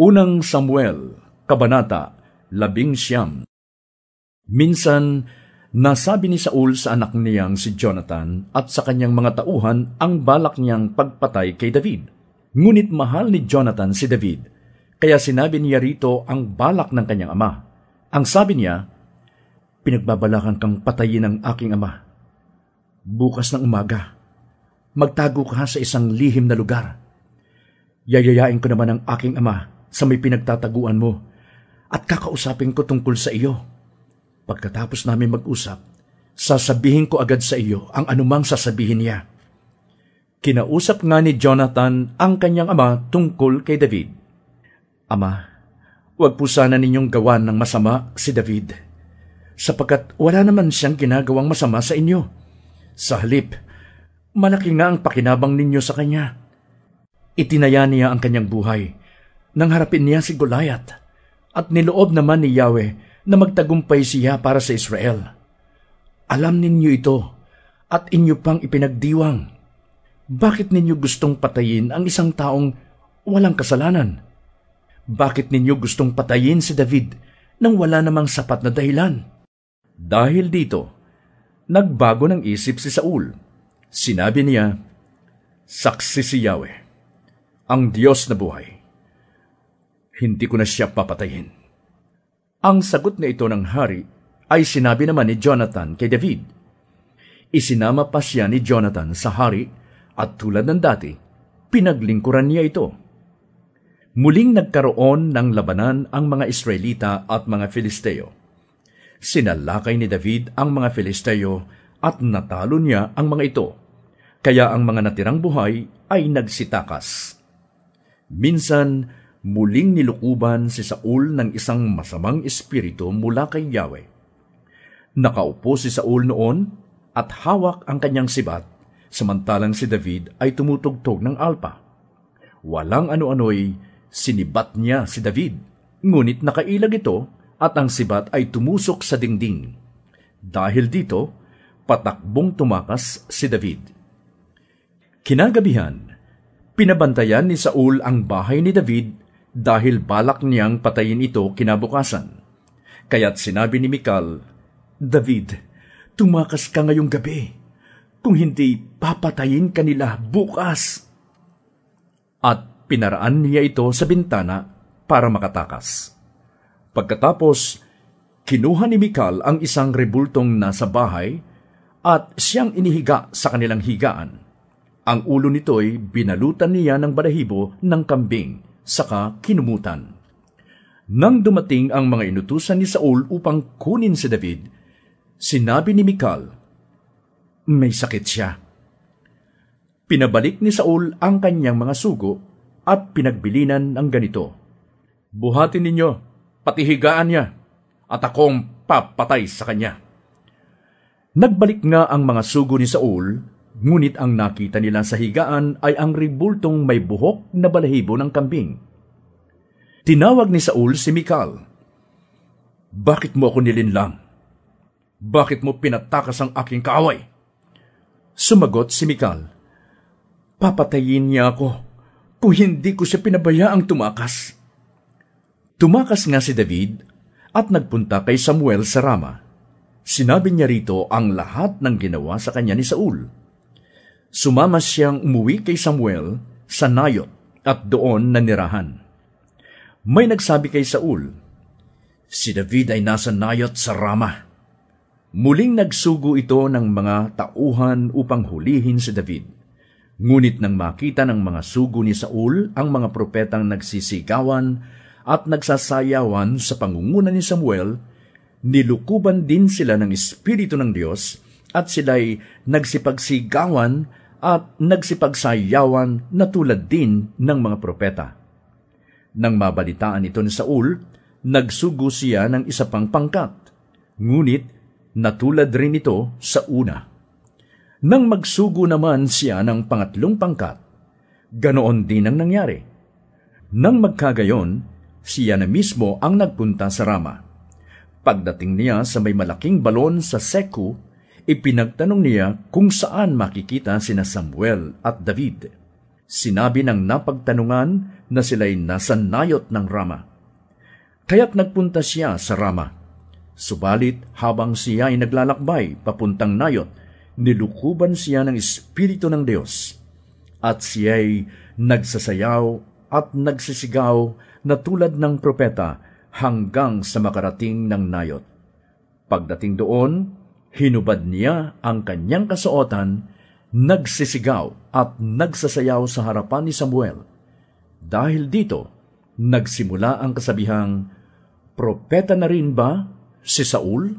Unang Samuel, Kabanata 11. Minsan, nasabi ni Saul sa anak niyang si Jonathan at sa kanyang mga tauhan ang balak niyang pagpatay kay David. Ngunit mahal ni Jonathan si David, kaya sinabi niya rito ang balak ng kanyang ama. Ang sabi niya, "Pinagbabalakan kang patayin ang aking ama. Bukas ng umaga, magtago ka sa isang lihim na lugar. Yayayain ko naman ang aking ama sa may pinagtataguan mo at kakausapin ko tungkol sa iyo. Pagkatapos namin mag-usap, sasabihin ko agad sa iyo ang anumang sasabihin niya." Kinausap nga ni Jonathan ang kanyang ama tungkol kay David. "Ama, huwag po sana ninyong gawan ng masama si David, sapagkat wala naman siyang ginagawang masama sa inyo. Sa halip, malaki nga ang pakinabang ninyo sa kanya. Itinaya niya ang kanyang buhay nang harapin niya si Goliath, at niloob naman ni Yahweh na magtagumpay siya para sa Israel. Alam ninyo ito at inyo pang ipinagdiwang. Bakit ninyo gustong patayin ang isang taong walang kasalanan? Bakit ninyo gustong patayin si David nang wala namang sapat na dahilan?" Dahil dito, nagbago ng isip si Saul. Sinabi niya, "Saksi si Yahweh, ang Diyos na buhay. Hindi ko na siya papatayin." Ang sagot na ito ng hari ay sinabi naman ni Jonathan kay David. Isinama pa siya ni Jonathan sa hari at tulad ng dati, pinaglingkuran niya ito. Muling nagkaroon ng labanan ang mga Israelita at mga Filisteo. Sinalakay ni David ang mga Filisteo at natalo niya ang mga ito, kaya ang mga natirang buhay ay nagsitakas. Minsan, muling nilukuban si Saul ng isang masamang espiritu mula kay Yahweh. Nakaupo si Saul noon at hawak ang kanyang sibat, samantalang si David ay tumutugtog ng alpa. Walang ano-ano'y sinibat niya si David, ngunit nakailag ito at ang sibat ay tumusok sa dingding. Dahil dito, patakbong tumakas si David. Kinagabihan, pinabantayan ni Saul ang bahay ni David dahil balak niyang patayin ito kinabukasan. Kaya't sinabi ni Mikal, "David, tumakas ka ngayong gabi. Kung hindi, papatayin ka nila bukas." At pinaraan niya ito sa bintana para makatakas. Pagkatapos, kinuha ni Mikal ang isang rebultong nasa bahay at siyang inihiga sa kanilang higaan. Ang ulo nito'y binalutan niya ng balahibo ng kambing, saka kinumutan. Nang dumating ang mga inutusan ni Saul upang kunin si David, sinabi ni Mikal, "May sakit siya." Pinabalik ni Saul ang kanyang mga sugo at pinagbilinan ng ganito, "Buhatin ninyo, pati higaan niya, at akong papatay sa kanya." Nagbalik nga ang mga sugo ni Saul, ngunit ang nakita nila sa higaan ay ang ribultong may buhok na balahibo ng kambing. Tinawag ni Saul si Mikal. "Bakit mo ako nilinlang? Bakit mo pinatakas ang aking kaaway?" Sumagot si Mikal, "Papatayin niya ako kung hindi ko siya pinabayaang tumakas." Tumakas nga si David at nagpunta kay Samuel sa Rama. Sinabi niya rito ang lahat ng ginawa sa kanya ni Saul. Sumama siyang umuwi kay Samuel sa Nayot at doon nanirahan. May nagsabi kay Saul, "Si David ay nasa Nayot sa Rama." Muling nagsugo ito ng mga tauhan upang hulihin si David. Ngunit nang makita ng mga sugo ni Saul ang mga propetang nagsisigawan at nagsasayawan sa pangunguna ni Samuel, nilukuban din sila ng Espiritu ng Diyos at sila'y nagsipagsigawan at nagsipagsayawan na tulad din ng mga propeta. Nang mabalitaan ito ni Saul, nagsugo siya ng isa pang pangkat, ngunit natulad rin ito sa una. Nang magsugo naman siya ng pangatlong pangkat, ganoon din ang nangyari. Nang magkagayon, siya na mismo ang nagpunta sa Rama. Pagdating niya sa may malaking balon sa Seku, ipinagtanong niya kung saan makikita sina Samuel at David. Sinabi ng napagtanungan na sila'y nasa nayot ng Rama. Kaya't nagpunta siya sa Rama. Subalit habang siya ay naglalakbay papuntang nayot, nilukuban siya ng Espiritu ng Diyos. At siya'y nagsasayaw at nagsisigaw na tulad ng propeta hanggang sa makarating ng nayot. Pagdating doon, hinubad niya ang kanyang kasuotan, nagsisigaw at nagsasayaw sa harapan ni Samuel. Dahil dito, nagsimula ang kasabihang, "Propeta na rin ba si Saul?"